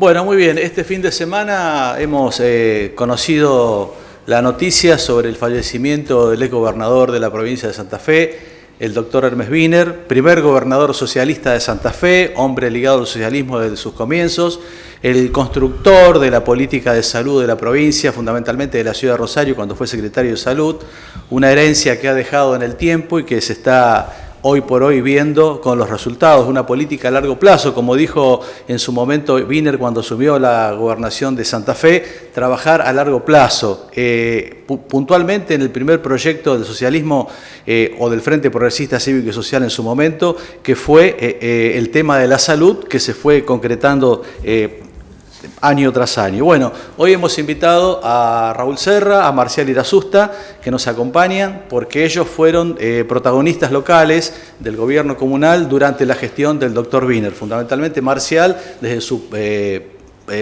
Bueno, muy bien. Este fin de semana hemos conocido la noticia sobre el fallecimiento del exgobernador de la provincia de Santa Fe, el doctor Hermes Wiener, primer gobernador socialista de Santa Fe, hombre ligado al socialismo desde sus comienzos, el constructor de la política de salud de la provincia, fundamentalmente de la ciudad de Rosario, cuando fue secretario de Salud, una herencia que ha dejado en el tiempo y que se está hoy por hoy viendo con los resultados de una política a largo plazo, como dijo en su momento Wiener cuando asumió la gobernación de Santa Fe, trabajar a largo plazo. Puntualmente en el primer proyecto del socialismo o del Frente Progresista Cívico y Social en su momento, que fue el tema de la salud, que se fue concretando año tras año. Bueno, hoy hemos invitado a Raúl Serra, a Marcial Irazusta, que nos acompañan porque ellos fueron protagonistas locales del gobierno comunal durante la gestión del doctor Wiener. Fundamentalmente Marcial, desde su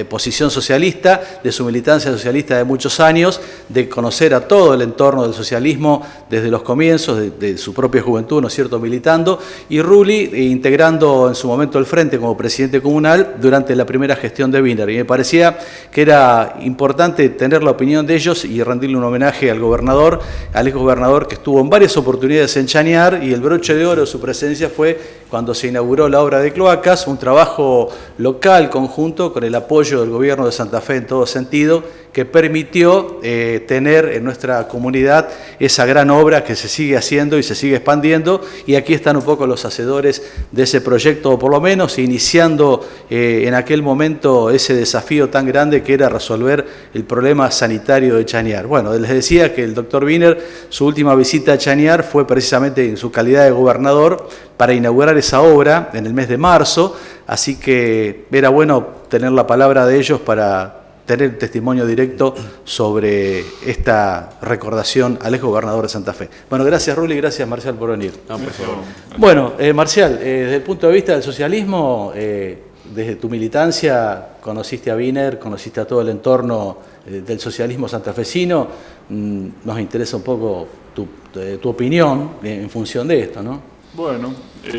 posición socialista, de su militancia socialista de muchos años, de conocer a todo el entorno del socialismo desde los comienzos, de su propia juventud, ¿no es cierto?, militando, y Ruli integrando en su momento el Frente como presidente comunal durante la primera gestión de Wiener. Y me parecía que era importante tener la opinión de ellos y rendirle un homenaje al gobernador, al exgobernador que estuvo en varias oportunidades en Chañar, y el broche de oro de su presencia fue cuando se inauguró la obra de cloacas, un trabajo local conjunto con el apoyo del gobierno de Santa Fe en todo sentido, que permitió tener en nuestra comunidad esa gran obra que se sigue haciendo y se sigue expandiendo, y aquí están un poco los hacedores de ese proyecto, o por lo menos iniciando en aquel momento ese desafío tan grande que era resolver el problema sanitario de Chañar. Bueno, les decía que el doctor Wiener, su última visita a Chañar fue precisamente en su calidad de gobernador para inaugurar esa obra en el mes de marzo, así que era bueno tener la palabra de ellos para tener testimonio directo sobre esta recordación al exgobernador de Santa Fe. Bueno, gracias Ruli, gracias Marcial por venir. No, por favor. Bueno, Marcial, desde el punto de vista del socialismo, desde tu militancia conociste a Wiener, conociste a todo el entorno del socialismo santafesino, nos interesa un poco tu opinión en función de esto, ¿no? Bueno,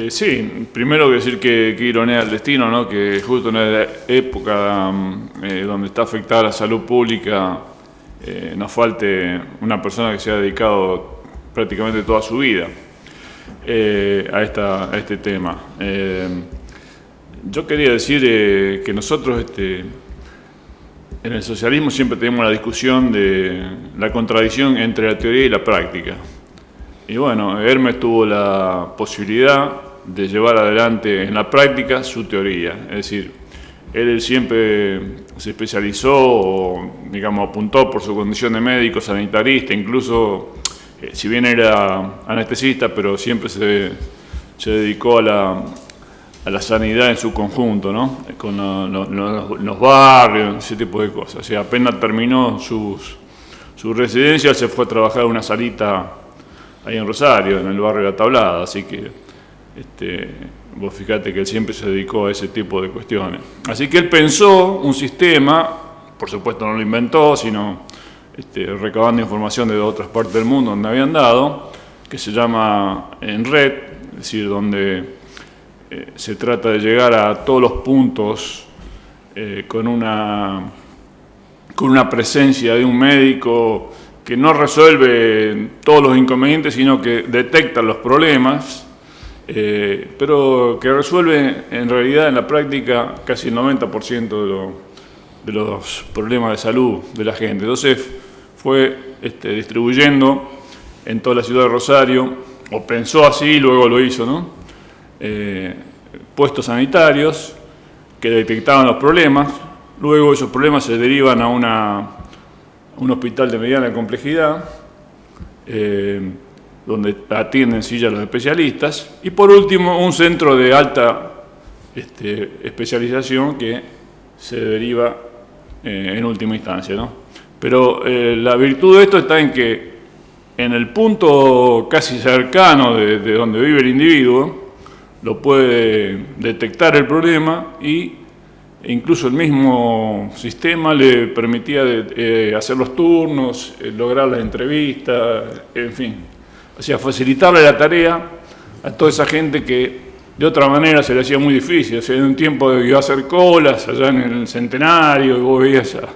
sí, primero que decir que ironía el destino, ¿no? Que justo en la época donde está afectada la salud pública nos falte una persona que se ha dedicado prácticamente toda su vida a este tema. Yo quería decir que nosotros en el socialismo siempre tenemos la discusión de la contradicción entre la teoría y la práctica. Y bueno, Hermes tuvo la posibilidad de llevar adelante en la práctica su teoría. Es decir, él siempre se especializó o, digamos, apuntó por su condición de médico, sanitarista, incluso, si bien era anestesista, pero siempre se dedicó a la sanidad en su conjunto, ¿no? Con los barrios, ese tipo de cosas. O sea, apenas terminó su residencia, se fue a trabajar en una salita ahí en Rosario, en el barrio de La Tablada, así que vos fijate que él siempre se dedicó a ese tipo de cuestiones. Así que él pensó un sistema, por supuesto no lo inventó, sino recabando información de otras partes del mundo donde habían dado, que se llama En Red, es decir, donde se trata de llegar a todos los puntos con una presencia de un médico que no resuelve todos los inconvenientes, sino que detecta los problemas, pero que resuelve en realidad en la práctica casi el 90% de los problemas de salud de la gente. Entonces fue distribuyendo en toda la ciudad de Rosario, o pensó así y luego lo hizo, ¿no? Puestos sanitarios que detectaban los problemas, luego esos problemas se derivan a un hospital de mediana complejidad, donde atienden sí ya los especialistas, y por último un centro de alta especialización que se deriva en última instancia, ¿no? Pero la virtud de esto está en que en el punto casi cercano de donde vive el individuo, lo puede detectar el problema y incluso el mismo sistema le permitía hacer los turnos, lograr las entrevistas, en fin. O sea, facilitarle la tarea a toda esa gente que de otra manera se le hacía muy difícil. O sea, en un tiempo iba a hacer colas allá en el Centenario, y vos veías esas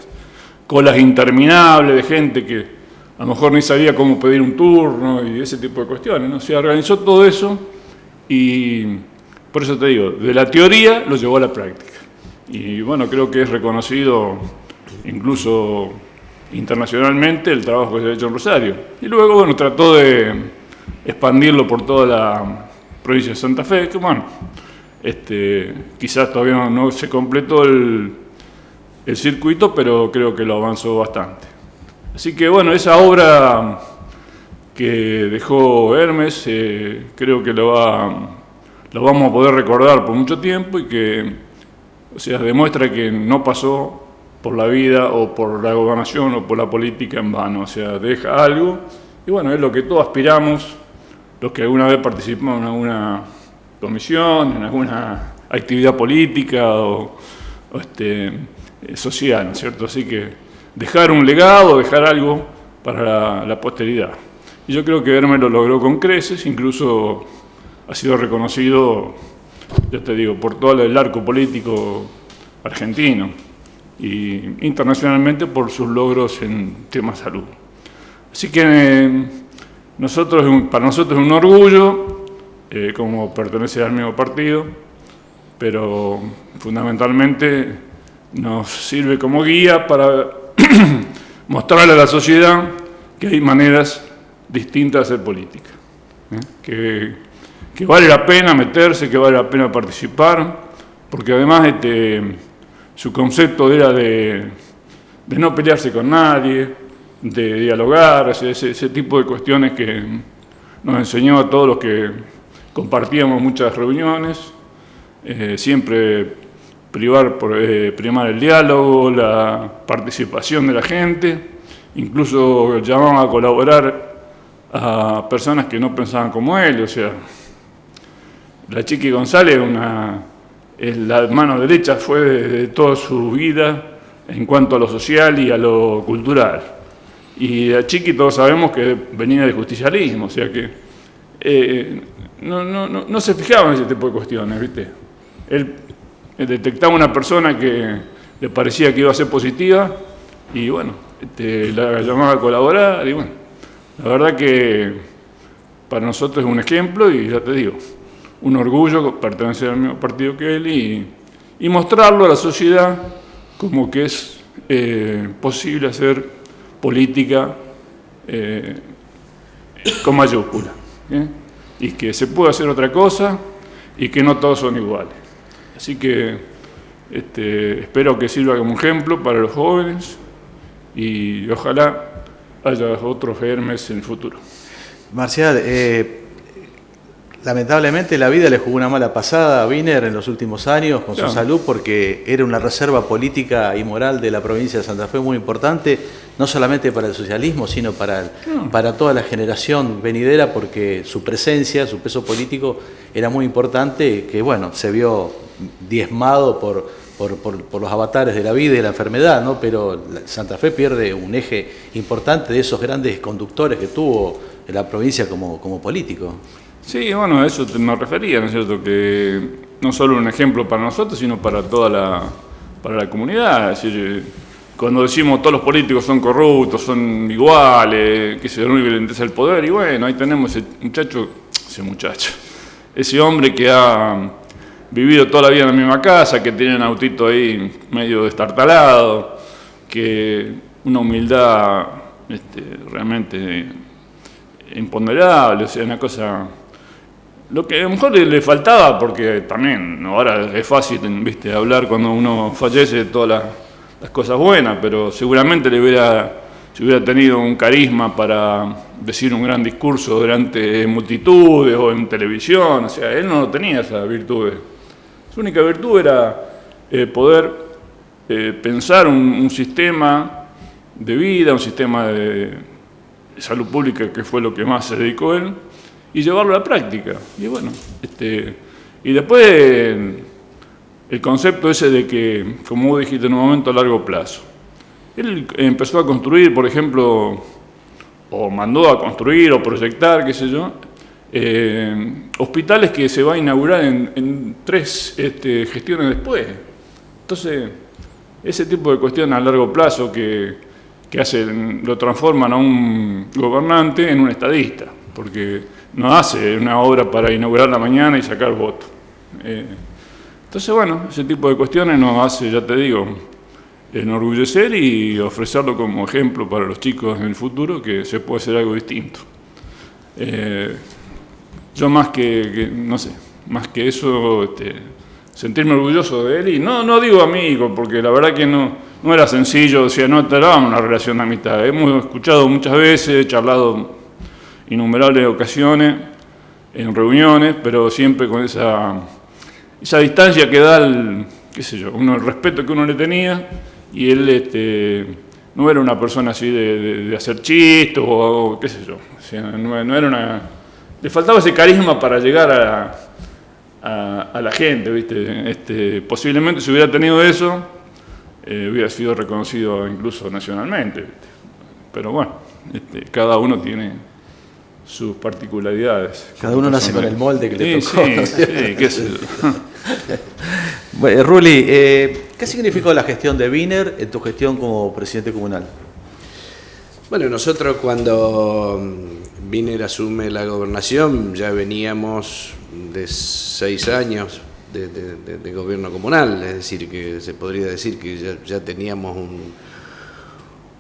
colas interminables de gente que a lo mejor ni sabía cómo pedir un turno y ese tipo de cuestiones, ¿no? Se organizó todo eso y por eso te digo, de la teoría lo llevó a la práctica. Y bueno, creo que es reconocido incluso internacionalmente el trabajo que se ha hecho en Rosario. Y luego, bueno, trató de expandirlo por toda la provincia de Santa Fe, que bueno, quizás todavía no se completó el circuito, pero creo que lo avanzó bastante. Así que bueno, esa obra que dejó Hermes, creo que lo vamos a poder recordar por mucho tiempo y que, o sea, demuestra que no pasó por la vida o por la gobernación o por la política en vano, o sea, deja algo y bueno, es lo que todos aspiramos, los que alguna vez participamos en alguna comisión, en alguna actividad política o social, ¿no es cierto? Así que dejar un legado, dejar algo para la posteridad. Y yo creo que Hermes lo logró con creces, incluso ha sido reconocido, ya te digo, por todo el arco político argentino y internacionalmente por sus logros en temas de salud. Así que para nosotros es un orgullo, como pertenecer al mismo partido, pero fundamentalmente nos sirve como guía para mostrarle a la sociedad que hay maneras distintas de hacer política, que vale la pena meterse, que vale la pena participar, porque además su concepto era de no pelearse con nadie, de dialogar, ese tipo de cuestiones que nos enseñó a todos los que compartíamos muchas reuniones, siempre primar el diálogo, la participación de la gente, incluso llamaba a colaborar a personas que no pensaban como él, o sea, la Chiqui González, la mano derecha fue de toda su vida en cuanto a lo social y a lo cultural. Y la Chiqui todos sabemos que venía del justicialismo, o sea que no se fijaba en ese tipo de cuestiones, ¿viste? Él detectaba una persona que le parecía que iba a ser positiva y bueno, la llamaba a colaborar y bueno, la verdad que para nosotros es un ejemplo y ya te digo, un orgullo pertenecer al mismo partido que él y mostrarlo a la sociedad como que es posible hacer política con mayúscula, y que se puede hacer otra cosa y que no todos son iguales. Así que espero que sirva como ejemplo para los jóvenes y ojalá haya otros Hermes en el futuro. Marcial, lamentablemente la vida le jugó una mala pasada a Wiener en los últimos años con su salud porque era una reserva política y moral de la provincia de Santa Fe muy importante, no solamente para el socialismo, sino para toda la generación venidera porque su presencia, su peso político era muy importante que bueno, se vio diezmado por los avatares de la vida y de la enfermedad, ¿no? Pero Santa Fe pierde un eje importante de esos grandes conductores que tuvo en la provincia como político. Sí, bueno, a eso me refería, ¿no es cierto? Que no solo un ejemplo para nosotros, sino para para la comunidad. Es decir, cuando decimos todos los políticos son corruptos, son iguales, que lo único que le interesa el poder, y bueno, ahí tenemos ese hombre que ha vivido toda la vida en la misma casa, que tiene un autito ahí medio destartalado, que una humildad realmente imponderable, o sea, una cosa. Lo que a lo mejor le faltaba, porque también ahora es fácil, ¿viste?, hablar cuando uno fallece de todas las cosas buenas, pero seguramente si hubiera tenido un carisma para decir un gran discurso delante multitudes o en televisión, o sea, él no tenía esas virtudes. Su única virtud era poder pensar un sistema de vida, un sistema de salud pública, que fue lo que más se dedicó él, y llevarlo a la práctica. Y bueno, y después el concepto ese de que, como vos dijiste en un momento, a largo plazo. Él empezó a construir, por ejemplo, o mandó a construir o proyectar, qué sé yo, hospitales que se va a inaugurar en 3 gestiones después. Entonces, ese tipo de cuestiones a largo plazo que lo transforman a un gobernante en un estadista, porque no hace una obra para inaugurarla mañana y sacar votos. Entonces, bueno, ese tipo de cuestiones nos hace, ya te digo, enorgullecer y ofrecerlo como ejemplo para los chicos en el futuro que se puede hacer algo distinto. Yo más que eso, sentirme orgulloso de él, y no digo amigo, porque la verdad que no era sencillo, o sea, no teníamos una relación de amistad. Hemos escuchado muchas veces, charlado innumerables ocasiones, en reuniones, pero siempre con esa distancia que da el respeto que uno le tenía, y él no era una persona así de hacer chistes o qué sé yo, o sea, no era una... Le faltaba ese carisma para llegar a la gente, ¿viste? Posiblemente si hubiera tenido eso, hubiera sido reconocido incluso nacionalmente, ¿viste? Pero bueno, cada uno tiene sus particularidades. Cada uno nace con el molde que le tocó. Sí, qué sé yo. Bueno, Ruli, ¿qué significó la gestión de Wiener en tu gestión como presidente comunal? Bueno, nosotros cuando Wiener asume la gobernación ya veníamos de 6 años de gobierno comunal, es decir, que se podría decir que ya teníamos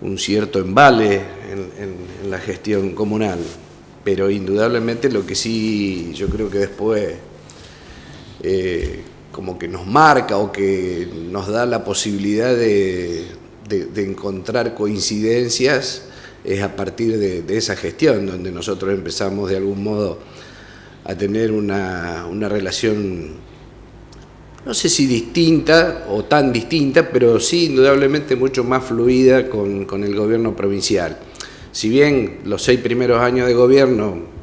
un cierto embale en la gestión comunal, pero indudablemente lo que sí yo creo que después como que nos marca o que nos da la posibilidad de encontrar coincidencias es a partir de esa gestión, donde nosotros empezamos de algún modo a tener una relación, no sé si distinta o tan distinta, pero sí indudablemente mucho más fluida con el gobierno provincial. Si bien los 6 primeros años de gobierno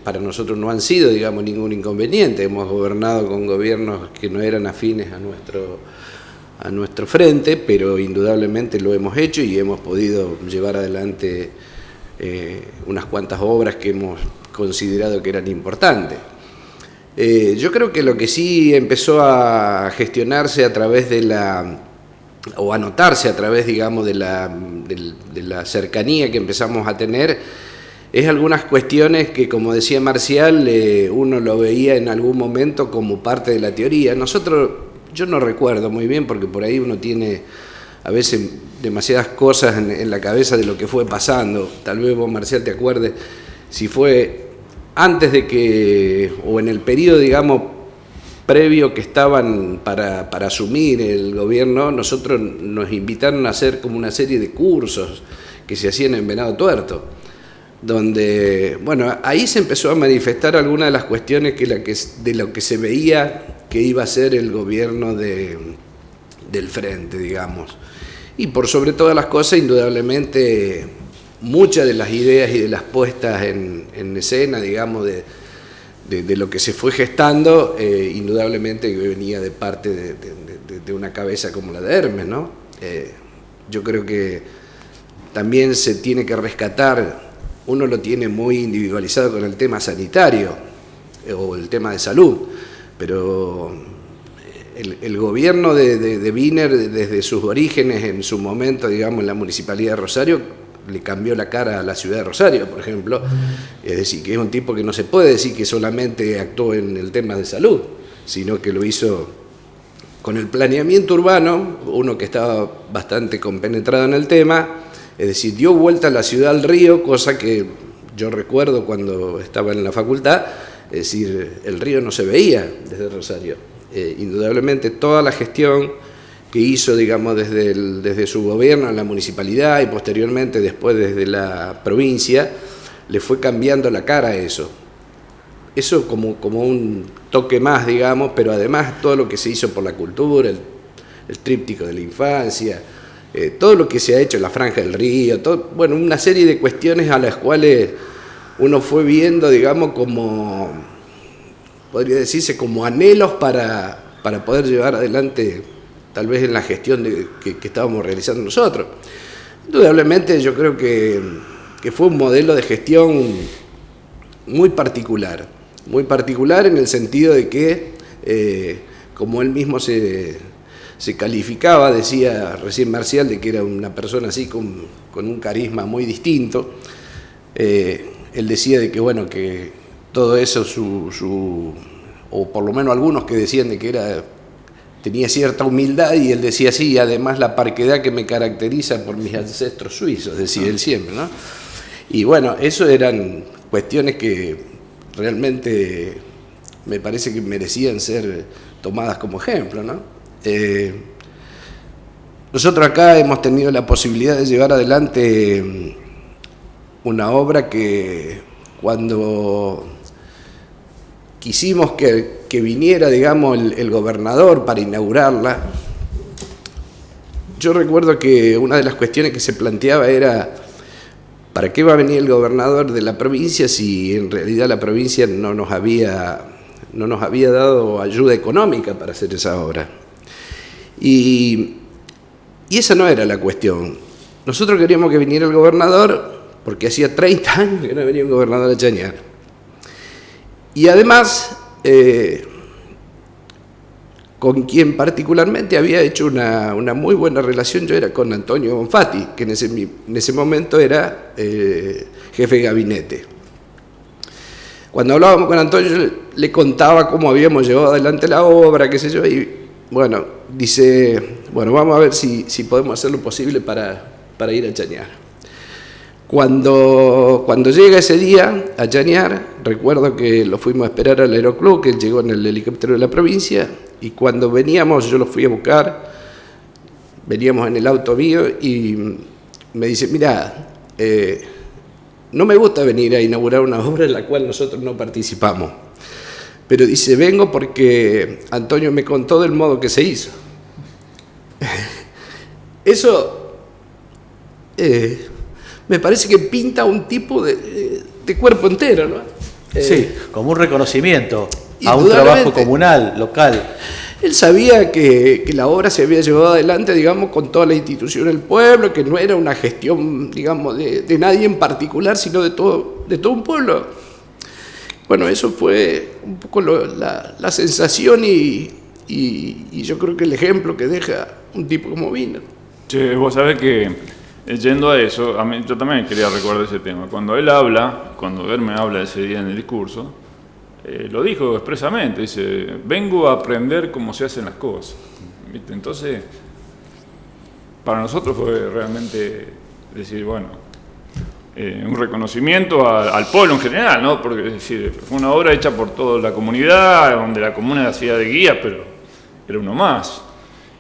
para nosotros no han sido, digamos, ningún inconveniente, hemos gobernado con gobiernos que no eran afines a nuestro frente, pero indudablemente lo hemos hecho y hemos podido llevar adelante unas cuantas obras que hemos considerado que eran importantes. Yo creo que lo que sí empezó a gestionarse a través o a notarse a través, digamos, de la cercanía que empezamos a tener, es algunas cuestiones que, como decía Marcial, uno lo veía en algún momento como parte de la teoría. Yo no recuerdo muy bien, porque por ahí uno tiene a veces demasiadas cosas en la cabeza de lo que fue pasando. Tal vez vos, Marcial, te acuerdes si fue antes de que, o en el periodo, digamos, previo que estaban para asumir el gobierno, nosotros nos invitaron a hacer como una serie de cursos que se hacían en Venado Tuerto, donde, bueno, ahí se empezó a manifestar algunas de las cuestiones de lo que se veía que iba a ser el gobierno del frente, digamos. Y por sobre todas las cosas, indudablemente, muchas de las ideas y de las puestas en escena, digamos, de lo que se fue gestando, indudablemente venía de parte de una cabeza como la de Hermes, ¿no? Yo creo que también se tiene que rescatar, uno lo tiene muy individualizado con el tema sanitario o el tema de salud, pero el gobierno de Wiener, desde sus orígenes, en su momento, digamos, en la Municipalidad de Rosario, le cambió la cara a la ciudad de Rosario, por ejemplo. Es decir, que es un tipo que no se puede decir que solamente actuó en el tema de salud, sino que lo hizo con el planeamiento urbano, uno que estaba bastante compenetrado en el tema, es decir, dio vuelta a la ciudad al río, cosa que yo recuerdo cuando estaba en la facultad, es decir, el río no se veía desde Rosario. Indudablemente toda la gestión que hizo, digamos, desde su gobierno en la municipalidad y posteriormente después desde la provincia, le fue cambiando la cara a eso. Eso como un toque más, digamos, pero además todo lo que se hizo por la cultura, el tríptico de la infancia, todo lo que se ha hecho en la Franja del Río, bueno, una serie de cuestiones a las cuales uno fue viendo, digamos, como, podría decirse, como anhelos para poder llevar adelante, tal vez en la gestión que estábamos realizando nosotros. Indudablemente yo creo que fue un modelo de gestión muy particular. muy particular en el sentido de que, como él mismo se calificaba, decía recién Marcial, de que era una persona así con un carisma muy distinto. Él decía de que, bueno, que todo eso, o por lo menos algunos que decían de que tenía cierta humildad, y él decía sí, además la parquedad que me caracteriza por mis ancestros suizos, decía él siempre, ¿no? Y bueno, eso eran cuestiones que realmente me parece que merecían ser tomadas como ejemplo, ¿no? Nosotros acá hemos tenido la posibilidad de llevar adelante una obra que cuando quisimos que viniera, digamos, el gobernador para inaugurarla, yo recuerdo que una de las cuestiones que se planteaba era: ¿para qué va a venir el gobernador de la provincia si en realidad la provincia no nos había dado ayuda económica para hacer esa obra? Y esa no era la cuestión. Nosotros queríamos que viniera el gobernador porque hacía 30 años que no venía un gobernador a Chañar. Y además, con quien particularmente había hecho una muy buena relación yo era con Antonio Bonfatti, que en ese momento era jefe de gabinete. Cuando hablábamos con Antonio, yo le contaba cómo habíamos llevado adelante la obra, qué sé yo, y bueno, dice, bueno, vamos a ver si podemos hacer lo posible para ir a Chañar. Cuando llega ese día a Chañar, recuerdo que lo fuimos a esperar al aeroclub, que él llegó en el helicóptero de la provincia, y cuando veníamos, yo lo fui a buscar, veníamos en el auto mío, y me dice, mira, no me gusta venir a inaugurar una obra en la cual nosotros no participamos, pero dice, vengo porque Antonio me contó del modo que se hizo. Eso me parece que pinta un tipo de cuerpo entero, ¿no? Sí, como un reconocimiento a un trabajo comunal, local. Él sabía que la obra se había llevado adelante, digamos, con toda la institución del pueblo, que no era una gestión, digamos, de nadie en particular, sino de todo un pueblo. Bueno, eso fue un poco la sensación y yo creo que el ejemplo que deja un tipo como Wiener. Che, vos sabés que, yendo a eso, yo también quería recordar ese tema. Cuando Hermes habla ese día en el discurso, lo dijo expresamente, dice, vengo a aprender cómo se hacen las cosas. ¿Viste? Entonces, para nosotros fue realmente decir, bueno, un reconocimiento al pueblo en general, ¿no? Porque es decir, fue una obra hecha por toda la comunidad, donde la comuna hacía de guía, pero era uno más.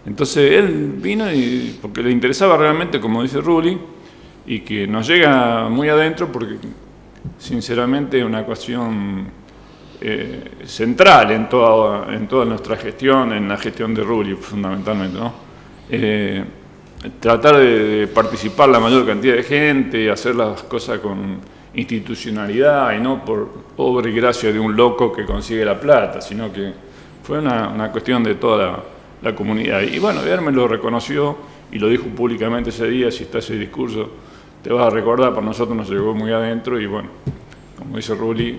Entonces él vino porque le interesaba realmente, como dice Rulli, y que nos llega muy adentro porque sinceramente es una cuestión central en toda nuestra gestión, en la gestión de Rulli fundamentalmente, ¿no? Tratar de participar la mayor cantidad de gente, hacer las cosas con institucionalidad y no por obra y gracia de un loco que consigue la plata, sino que fue una cuestión de toda la comunidad. Y bueno, Hermes lo reconoció y lo dijo públicamente ese día. Si está ese discurso, te vas a recordar, para nosotros nos llegó muy adentro y bueno, como dice Rulli,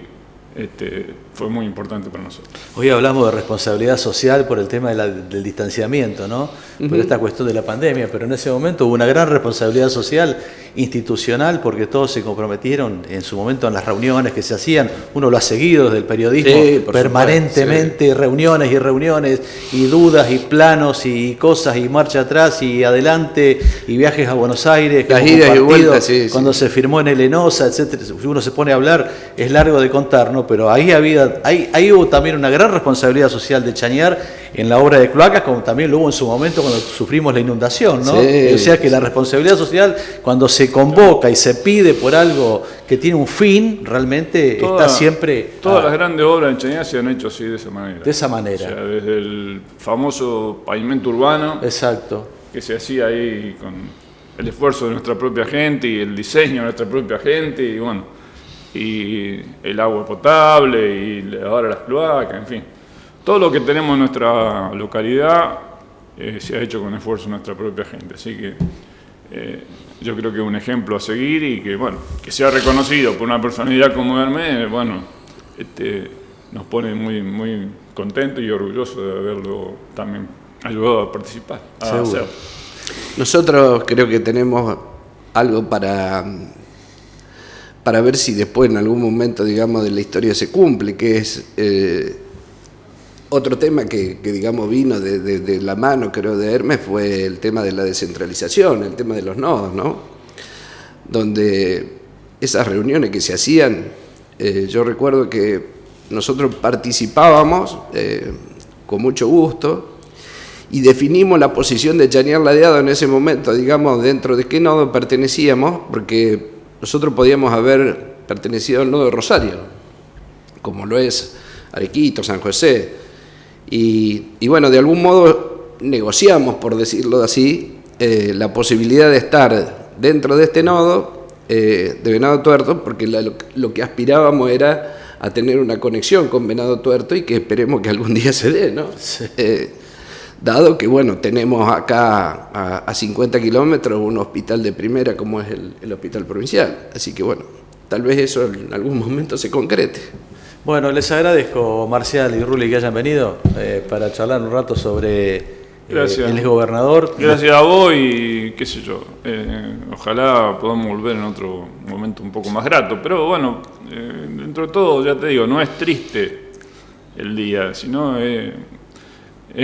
fue muy importante para nosotros. Hoy hablamos de responsabilidad social por el tema del distanciamiento, ¿no? Por esta cuestión de la pandemia, pero en ese momento hubo una gran responsabilidad social, institucional, porque todos se comprometieron en su momento en las reuniones que se hacían. Uno lo ha seguido desde el periodismo, sí, permanentemente, sí. Reuniones y reuniones, y dudas y planos y cosas, y marcha atrás y adelante, y viajes a Buenos Aires, las idas y vueltas, sí, cuando se firmó en Elenosa, etcétera. Si uno se pone a hablar, es largo de contar, ¿no? Pero ahí hubo también una gran responsabilidad social de Chañar en la obra de cloacas, como también lo hubo en su momento cuando sufrimos la inundación, ¿no? Sí, o sea que la responsabilidad social, cuando se convoca y se pide por algo que tiene un fin, realmente está siempre... Todas las grandes obras en Chañar se han hecho así, de esa manera. De esa manera. O sea, desde el famoso pavimento urbano. Exacto. Que se hacía ahí con el esfuerzo de nuestra propia gente y el diseño de nuestra propia gente, y bueno, y el agua potable y ahora las cloacas, en fin. Todo lo que tenemos en nuestra localidad se ha hecho con esfuerzo de nuestra propia gente. Así que yo creo que es un ejemplo a seguir y que, bueno, que sea reconocido por una personalidad como Hermes, bueno, nos pone muy, muy contentos y orgullosos de haberlo también ayudado a participar, a Seguro. hacer. Nosotros creo que tenemos algo para ver si después en algún momento, digamos, de la historia se cumple, que es otro tema que digamos, vino de la mano, creo, de Hermes, fue el tema de la descentralización, el tema de los nodos, ¿no? Donde esas reuniones que se hacían, yo recuerdo que nosotros participábamos con mucho gusto, y definimos la posición de Chaniar Ladeado en ese momento, digamos, dentro de qué nodo pertenecíamos, porque nosotros podíamos haber pertenecido al nodo de Rosario, como lo es Arequito, San José, y bueno, de algún modo negociamos, por decirlo así, la posibilidad de estar dentro de este nodo de Venado Tuerto, porque lo que aspirábamos era a tener una conexión con Venado Tuerto y que esperemos que algún día se dé, ¿no? Sí. Dado que, bueno, tenemos acá a 50 kilómetros un hospital de primera como es el hospital provincial. Así que, bueno, tal vez eso en algún momento se concrete. Bueno, les agradezco, Marcial y Ruli, que hayan venido para charlar un rato sobre Gracias. el exgobernador. Gracias a vos y qué sé yo, ojalá podamos volver en otro momento un poco más grato, pero bueno, dentro de todo, ya te digo, no es triste el día, sino es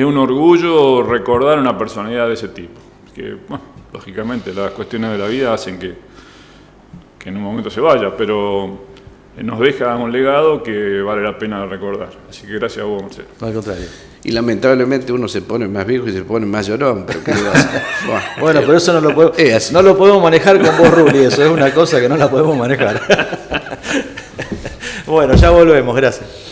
un orgullo recordar una personalidad de ese tipo, que bueno, lógicamente las cuestiones de la vida hacen que en un momento se vaya, pero nos deja un legado que vale la pena recordar, así que gracias a vos, Marcelo. Al contrario. Y lamentablemente uno se pone más viejo y se pone más llorón, pero ¿qué le va a hacer? Bueno, pero eso no lo podemos manejar con vos, Ruli, eso es una cosa que no la podemos manejar. Bueno, ya volvemos, gracias.